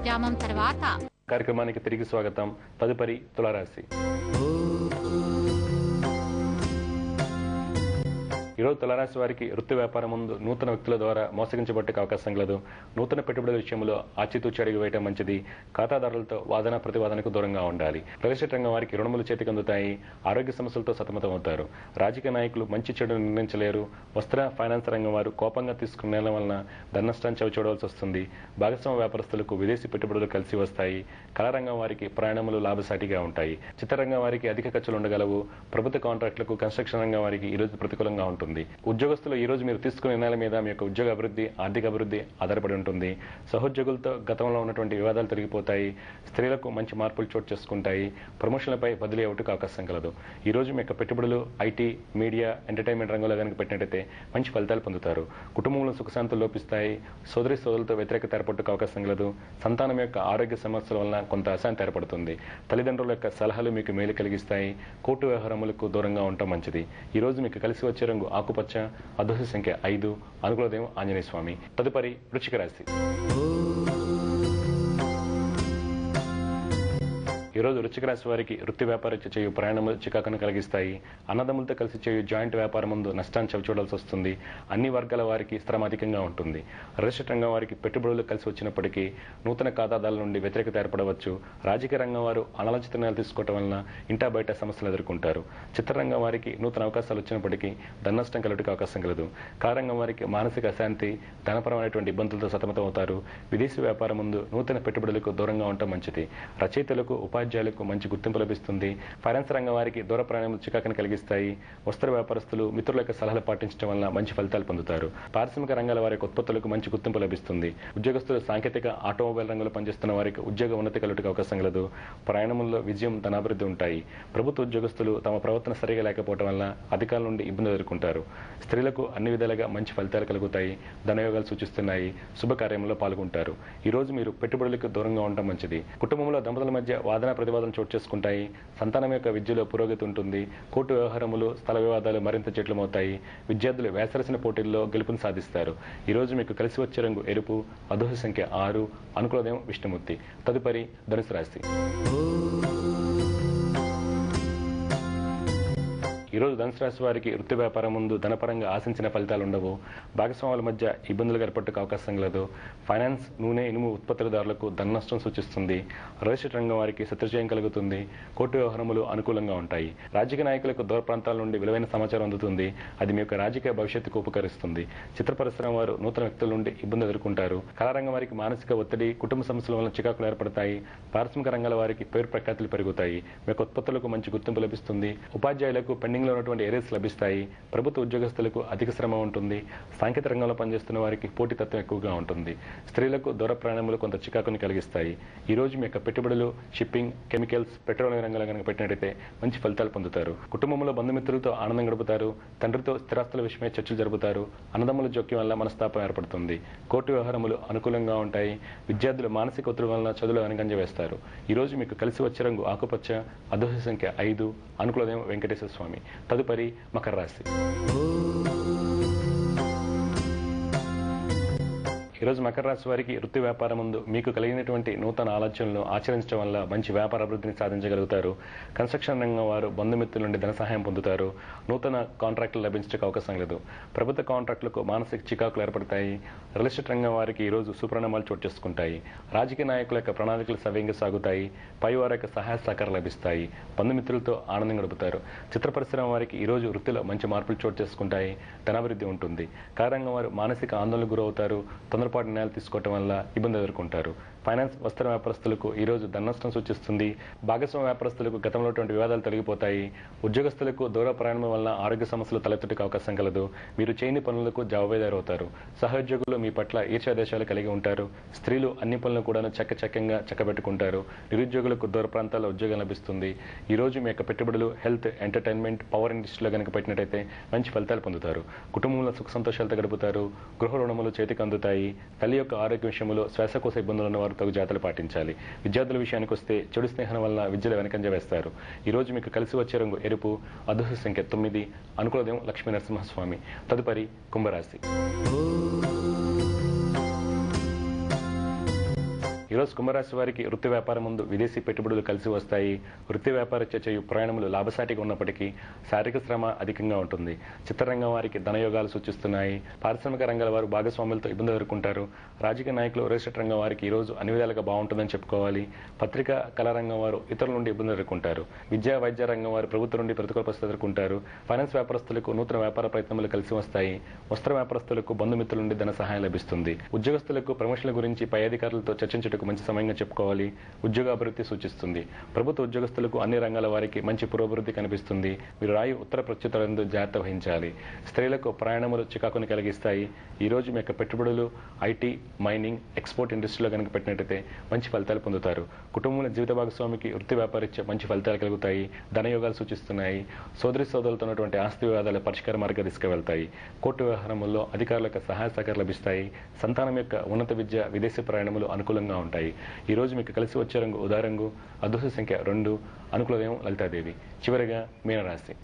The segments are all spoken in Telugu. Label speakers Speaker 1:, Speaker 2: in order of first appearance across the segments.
Speaker 1: విరామం తర్వాత
Speaker 2: కార్యక్రమానికి తిరిగి స్వాగతం. తదుపరి తులారాశి. ఈరోజు తులారాశి వారికి వృత్తి వ్యాపారం ముందు నూతన వ్యక్తుల ద్వారా మోసగించబట్టే అవకాశం కలదు. నూతన పెట్టుబడుల విషయంలో ఆచితూచి అడుగు వేయటం మంచిది. ఖాతాదారులతో వాదన ప్రతివాదనకు దూరంగా ఉండాలి. రియల్ ఎస్టేట్ రంగం వారికి రుణములు చేతికి అందుతాయి. ఆరోగ్య సమస్యలతో సతమతమవుతారు. రాజకీయ నాయకులు మంచి చెడు నిర్ణయించలేరు. వస్త్ర ఫైనాన్స్ రంగం వారు కోపంగా తీసుకున్న నేల వలన ధననష్టాన్ని చవిచూడవలసి వస్తుంది. భాగస్వామ్య వ్యాపారస్తులకు విదేశీ పెట్టుబడులు కలిసి వస్తాయి. కళారంగం వారికి ప్రయాణములు లాభసాటిగా ఉంటాయి. చిత్రరంగం వారికి అధిక ఖర్చులు ఉండగలవు. ప్రభుత్వ కాంట్రాక్టులకు కన్స్ట్రక్షన్ రంగం వారికి ఈ రోజు ప్రతికూలంగా ఉంటుంది. ఉద్యోగస్తులు ఈ రోజు మీరు తీసుకునే నిర్ణయాల మీద మీ యొక్క ఉద్యోగ అభివృద్ధి, ఆర్థిక అభివృద్ధి ఆధారపడి ఉంటుంది. సహోద్యోగులతో గతంలో ఉన్నటువంటి వివాదాలు తొలగిపోతాయి. స్త్రీలకు మంచి మార్పులు చోటు చేసుకుంటాయి. ప్రమోషన్లపై బదిలీ అవుటకు అవకాశం కలదు. ఈ రోజు మీ యొక్క పెట్టుబడులు ఐటీ, మీడియా, ఎంటర్టైన్మెంట్ రంగంలో కనుక పెట్టినట్టయితే మంచి ఫలితాలు పొందుతారు. కుటుంబంలో సుఖశాంతులు లోపిస్తాయి. సోదరులతో వ్యతిరేకత ఏర్పడటకు అవకాశం కలదు. సంతానం యొక్క ఆరోగ్య సమస్యల వలన కొంత అశాంతి ఏర్పడుతుంది. తల్లిదండ్రుల యొక్క సలహాలు మీకు మేలు కలిగిస్తాయి. కోర్టు వ్యవహారములకు దూరంగా ఉండటం మంచిది. ఈ రోజు మీకు కలిసి వచ్చే రంగు ఆకుపచ్చ. అదృష్ట సంఖ్య 5. అనుకూల దైవం ఆంజనేయ స్వామి. తదుపరి వృశ్చిక రాశి. ఈ రోజు వృశ్చిక రాశి వారికి వృత్తి వ్యాపారం చేయు ప్రయాణములు చికాకును కలిగిస్తాయి. అన్నదమ్ములతో కలిసి చేయు జాయింట్ వ్యాపారం ముందు నష్టాన్ని చవిచూడాల్సి వస్తుంది. అన్ని వర్గాల వారికి శ్రమ అధికంగా ఉంటుంది. రియల్ ఎస్టేట్ రంగం వారికి పెట్టుబడులు కలిసి వచ్చినప్పటికీ నూతన ఖాతాదారుల నుండి వ్యతిరేకత ఏర్పడవచ్చు. రాజకీయ రంగం వారు అనాలోచిత నిర్ణయాలు తీసుకోవడం వలన ఇంటా బయట సమస్యలు ఎదుర్కొంటారు. చిత్రరంగం వారికి నూతన అవకాశాలు వచ్చినప్పటికీ ధన నష్టం కలుగుటకు అవకాశం కలదు. కారంగం వారికి మానసిక అశాంతి, ధనపరమైనటువంటి ఇబ్బందులతో సతమతమవుతారు. విదేశీ వ్యాపారం ముందు నూతన పెట్టుబడులకు దూరంగా ఉండటం మంచిది. రచయితలకు, ఉపాధ్యాయులకు మంచి గుర్తింపు లభిస్తుంది. ఫైనాన్స్ రంగం వారికి దూర ప్రయాణములు చికాకును కలిగిస్తాయి. వస్త్ర వ్యాపారస్తులు మిత్రుల యొక్క సలహాలు పాటించడం వల్ల మంచి ఫలితాలు పొందుతారు. పారిశ్రామిక రంగాల వారికి ఉత్పత్తులకు మంచి గుర్తింపు లభిస్తుంది. ఉద్యోగస్తులు సాంకేతిక, ఆటోమొబైల్ రంగంలో పనిచేస్తున్న వారికి ఉద్యోగ ఉన్నతి కలుగుటకు అవకాశం కలదు. ప్రయాణముల్లో విజయం, ధనాభివృద్ధి ఉంటాయి. ప్రభుత్వ ఉద్యోగస్తులు తమ ప్రవర్తన సరిగా లేకపోవడం వల్ల అధికారుల నుండి ఇబ్బంది ఎదుర్కొంటారు. స్త్రీలకు అన్ని విధాలుగా మంచి ఫలితాలు కలుగుతాయి. ధనయోగాలు సూచిస్తున్నాయి. శుభకార్యంలో పాల్గొంటారు. ఈ రోజు మీరు పెట్టుబడులకు దూరంగా ఉండటం మంచిది. కుటుంబంలో దంపతుల మధ్య వాదన ప్రతివాదన చోటు చేసుకుంటాయి. సంతానం యొక్క విద్యలో పురోగతి ఉంటుంది. కోర్టు వ్యవహారములు, స్థల వివాదాలు మరింత జటిలమవుతాయి. విద్యార్థులు వేసరసిన పోటీల్లో గెలుపును సాధిస్తారు. ఈ రోజు మీకు కలిసి వచ్చే రంగు ఎరుపు. అదృష్ట సంఖ్య 6. అనుకూల దైవం విష్ణుమూర్తి. తదుపరి ధనుసు రాశి. ఈ రోజు ధనుసు రాశి వారికి వృత్తి వ్యాపారం ముందు ధనపరంగా ఆశించిన ఫలితాలు ఉండవు. భాగస్వాముల మధ్య ఇబ్బందులు ఏర్పడటకు అవకాశం లేదు. ఫైనాన్స్, నూనె, ఇనుము ఉత్పత్తిదారులకు ధన నష్టం సూచిస్తుంది. రియల్ ఎస్టేట్ రంగం వారికి శత్రుజయం కలుగుతుంది. కోర్టు వ్యవహారములు అనుకూలంగా ఉంటాయి. రాజకీయ నాయకులకు దూర ప్రాంతాల నుండి విలువైన సమాచారం అందుతుంది. అది మీ యొక్క రాజకీయ భవిష్యత్తుకు ఉపకరిస్తుంది. చిత్ర పరిశ్రమ వారు నూతన వ్యక్తుల నుండి ఇబ్బంది ఎదుర్కొంటారు. కళారంగం వారికి మానసిక ఒత్తిడి, కుటుంబ సమస్యల వలన చికాకులు ఏర్పడతాయి. పారిశ్రామిక రంగాల వారికి పేరు ప్రఖ్యాతులు పెరుగుతాయి. మీ యొక్క ఉత్పత్తులకు మంచి గుర్తింపు లభిస్తుంది. ఉపాధ్యాయులకు పెండింగ్ లో ఉన్నటువంటి ఏరియాస్ లభిస్తాయి. ప్రభుత్వ ఉద్యోగస్తులకు అధిక శ్రమ ఉంటుంది. సాంకేతిక రంగంలో పనిచేస్తున్న వారికి పోటీతత్వం ఎక్కువగా ఉంటుంది. స్త్రీలకు దూర ప్రయాణములు కొంత చికాకుని కలిగిస్తాయి. ఈ రోజు మీ యొక్క పెట్టుబడులు షిప్పింగ్, కెమికల్స్, పెట్రోలియం రంగంలో కనుక పెట్టినట్టయితే మంచి ఫలితాలు పొందుతారు. కుటుంబంలో బంధుమిత్రులతో ఆనందం గడుపుతారు. తండ్రితో స్థిరాస్తుల విషయమై చర్చలు జరుపుతారు. అన్నదమ్ముల జోక్యం వల్ల మనస్తాపం ఏర్పడుతుంది. కోర్టు వ్యవహారములు అనుకూలంగా ఉంటాయి. విద్యార్థులు మానసిక ఒత్తిడి వలన చదువులు వెనకంజ వేస్తారు. ఈ రోజు మీకు కలిసి వచ్చే రంగు ఆకుపచ్చ. అదృష్ట సంఖ్య 5. అనుకూల దైవం వెంకటేశ్వర స్వామి. తదుపరి మకర రాశి. ఈరోజు మకర రాశి వారికి వృత్తి వ్యాపారం ముందు మీకు కలిగినటువంటి నూతన ఆలోచనలను ఆచరించడం వల్ల మంచి వ్యాపార అభివృద్ధిని సాధించగలుగుతారు. కన్స్ట్రక్షన్ రంగం వారు బంధుమిత్రుల నుండి ధన సహాయం పొందుతారు. నూతన కాంట్రాక్టులు లభించడానికి అవకాశం లేదు. ప్రభుత్వ కాంట్రాక్టులకు మానసిక చికాకులు ఏర్పడతాయి. రియల్ ఎస్టేట్ రంగం వారికి ఈ రోజు సుపరిణామాలు చోటు చేసుకుంటాయి. రాజకీయ నాయకుల యొక్క ప్రణాళికలు సవ్యంగా సాగుతాయి. పై వారి యొక్క సహాయ సహకారాలు లభిస్తాయి. బంధుమిత్రులతో ఆనందం గడుపుతారు. చిత్ర పరిశ్రమ వారికి ఈ రోజు వృత్తిలో మంచి మార్పులు చోటు చేసుకుంటాయి. ధనాభివృద్ధి ఉంటుంది. కార్యంగం వారు మానసిక ఆందోళనకు గురవుతారు. తొందరపాటు నిర్ణయాలు తీసుకోవడం వల్ల ఇబ్బంది ఎదుర్కొంటారు. ఫైనాన్స్, వస్త్ర వ్యాపారస్తులకు ఈ రోజు ధన నష్టం సూచిస్తుంది. భాగస్వామ్య వ్యాపారస్తులకు గతంలో వివాదాలు తొలగిపోతాయి. ఉద్యోగస్తులకు దూర ప్రయాణం వల్ల ఆరోగ్య సమస్యలు తలెత్తుటకు అవకాశం కలదు. మీరు చేయని పనులకు జవాబుదారవుతారు. సహోద్యోగులు మీ పట్ల ఈర్ష్యాదేశాలు కలిగి ఉంటారు. స్త్రీలు అన్ని పనులను కూడా చక్కచక్కంగా చక్కబెట్టుకుంటారు. నిరుద్యోగులకు దూర ప్రాంతాల్లో ఉద్యోగం లభిస్తుంది. ఈ రోజు మీ యొక్క పెట్టుబడులు హెల్త్, ఎంటర్టైన్మెంట్, పవర్ ఇండస్ట్రీలో కనుక పెట్టినట్టయితే మంచి ఫలితాలు పొందుతారు. కుటుంబంలో సుఖ సంతోషాలతో గడుపుతారు. గృహ రుణములు చేతికి అందుతాయి. తల్లి యొక్క ఆరోగ్య విషయంలో శ్వాసకోశ ఇబ్బందులు ఉన్న వారు తగు జాగ్రత్తలు పాటించాలి. విద్యార్థుల విషయానికి వస్తే చెడు స్నేహం వల్ల విద్యలో వెనకంజ వేస్తారు. ఈ రోజు మీకు కలిసి వచ్చే రంగు ఎరుపు. అదృష్ట సంఖ్య 9. అనుకూల దైవం లక్ష్మీ నరసింహస్వామి. తదుపరి కుంభరాశి. ఈరోజు కుంభరాశి వారికి వృత్తి వ్యాపారం ముందు విదేశీ పెట్టుబడులు కలిసి వస్తాయి. వృత్తి వ్యాపారరీత్యా చేయు ప్రయాణములు లాభసాటిగా ఉన్నప్పటికీ శారీరక శ్రమ అధికంగా ఉంటుంది. చిత్రరంగం వారికి ధనయోగాలు సూచిస్తున్నాయి. పారిశ్రామిక రంగాల వారు భాగస్వాములతో ఇబ్బంది ఎదుర్కొంటారు. రాజకీయ నాయకులు, రియల్ ఎస్టేట్ రంగం వారికి ఈ రోజు అన్ని విధాలుగా బాగుంటుందని చెప్పుకోవాలి. పత్రికా కళారంగం వారు ఇతరుల నుండి ఇబ్బంది ఎదుర్కొంటారు. విద్యా వైద్య రంగం వారు ప్రభుత్వం నుండి ప్రతికూల పరిస్థితులు ఎదుర్కొంటారు. ఫైనాన్స్ వ్యాపారస్తులకు నూతన వ్యాపార ప్రయత్నములు కలిసి వస్తాయి. వస్త్ర వ్యాపారస్తులకు బంధుమిత్రుల నుండి ధన సహాయం లభిస్తుంది. ఉద్యోగస్తులకు ప్రమోషన్ల గురించి పై అధికారులతో చర్చించుటకు మంచి సమయంగా చెప్పుకోవాలి. ఉద్యోగ అభివృద్ధి సూచిస్తుంది. ప్రభుత్వ ఉద్యోగస్తులకు అన్ని రంగాల వారికి మంచి పురోభివృద్ధి కనిపిస్తుంది. వీరు రాయి ఉత్తర ప్రత్యుత్తరందు జాగ్రత్త వహించాలి. స్త్రీలకు ప్రయాణములు చికాకుని కలిగిస్తాయి. ఈ రోజు మీ యొక్క పెట్టుబడులు ఐటీ, మైనింగ్, ఎక్స్పోర్ట్ ఇండస్ట్రీలో కనుక పెట్టినట్టయితే మంచి ఫలితాలు పొందుతారు. కుటుంబంలో జీవిత భాగస్వామికి వృత్తి వ్యాపారీత్యా మంచి ఫలితాలు కలుగుతాయి. ధనయోగాలు సూచిస్తున్నాయి. సోదరులతో ఉన్నటువంటి ఆస్తి వివాదాల పరిష్కార మార్గ దిశగా వెళ్తాయి. కోర్టు వ్యవహారముల్లో అధికారులకు సహాయ సహకారం లభిస్తాయి. సంతానం యొక్క ఉన్నత విద్య, విదేశీ ప్రయాణములు అనుకూలంగా ఉంటాయి. ఈ రోజు మీకు కలిసి వచ్చే రంగు ఉదారంగు, అదృష్ట సంఖ్య 2, అనుకూలదేవం లలితాదేవి. చివరిగా మీనరాశి.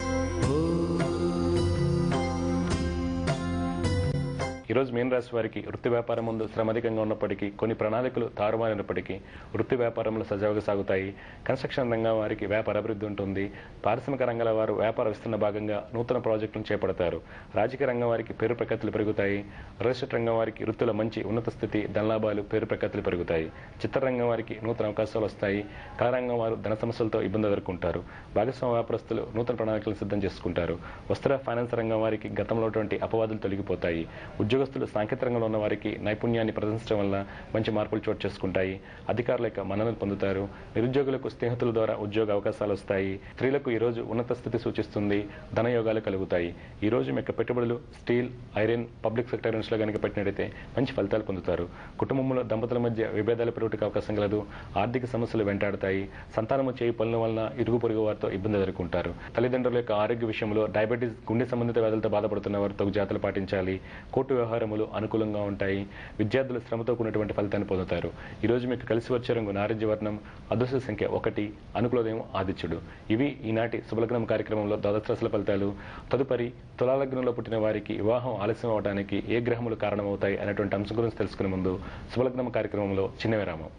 Speaker 2: ఈరోజు మీనరాశి వారికి వృత్తి వ్యాపారం ముందు శ్రమ అధికంగా ఉన్నప్పటికీ, కొన్ని ప్రణాళికలు తారుమారినప్పటికీ వృత్తి వ్యాపారంలో సజావుగా సాగుతాయి. కన్స్ట్రక్షన్ రంగం వారికి వ్యాపార అభివృద్ధి ఉంటుంది. పారిశ్రామిక రంగాల వారు వ్యాపార విస్తరణ భాగంగా నూతన ప్రాజెక్టులను చేపడతారు. రాజకీయ రంగం వారికి పేరు ప్రఖ్యాతులు పెరుగుతాయి. రియల్ ఎస్టేట్ రంగం వారికి వృత్తిలో మంచి ఉన్నత స్థితి, ధనలాభాలు, పేరు ప్రఖ్యాతులు పెరుగుతాయి. చిత్రరంగం వారికి నూతన అవకాశాలు వస్తాయి. కళారంగం వారు ధన సమస్యలతో ఇబ్బంది ఎదుర్కొంటారు. భాగస్వామ్య వ్యాపారస్తులు నూతన ప్రణాళికలు సిద్ధం చేసుకుంటారు. వస్త్ర, ఫైనాన్స్ రంగం వారికి గతంలో అపవాదులు తొలగిపోతాయి. ఉద్యోగస్తులు సాంకేతిక రంగంలో ఉన్న వారికి నైపుణ్యాన్ని ప్రదర్శించడం వల్ల మంచి మార్పులు చోటు చేసుకుంటాయి. అధికారుల యొక్క మన్ననలు పొందుతారు. నిరుద్యోగులకు స్నేహితుల ద్వారా ఉద్యోగ అవకాశాలు వస్తాయి. స్త్రీలకు ఈ రోజు ఉన్నత స్థితి సూచిస్తుంది. ధనయోగాలు కలుగుతాయి. ఈ రోజు మీ యొక్క పెట్టుబడులు స్టీల్, ఐరన్, పబ్లిక్ సెక్టర్ లో కనుక పెట్టినట్టయితే మంచి ఫలితాలు పొందుతారు. కుటుంబంలో దంపతుల మధ్య విభేదాలు పెరుగుటకు అవకాశం కలదు. ఆర్థిక సమస్యలు వెంటాడతాయి. సంతానము చేయి పనుల వలన ఇరుగు పొరుగు వారితో ఇబ్బంది ఎదుర్కొంటారు. తల్లిదండ్రుల యొక్క ఆరోగ్య విషయంలో డయాబెటీస్, గుండె సంబంధిత వ్యాధులతో బాధపడుతున్న వారు తగు జాగ్రత్తలు పాటించాలి. కోర్టు వ్యవహారములు అనుకూలంగా ఉంటాయి. విద్యార్థులు శ్రమతో కూడినటువంటి ఫలితాన్ని పొందుతారు. ఈ రోజు మీకు కలిసి వచ్చే రంగు నారింజ వర్ణం, అదృష్ట సంఖ్య 1, అనుకూలదేవం ఆదిత్యుడు. ఇవి ఈనాటి శుభలగ్నం కార్యక్రమంలో ద్వాదశ రాశుల ఫలితాలు. తదుపరి తులాలగ్నంలో పుట్టిన వారికి వివాహం ఆలస్యం అవడానికి ఏ గ్రహములు కారణమవుతాయి అనేటువంటి అంశం గురించి తెలుసుకునే ముందు శుభలగ్నం కార్యక్రమంలో చిన్న విరామం.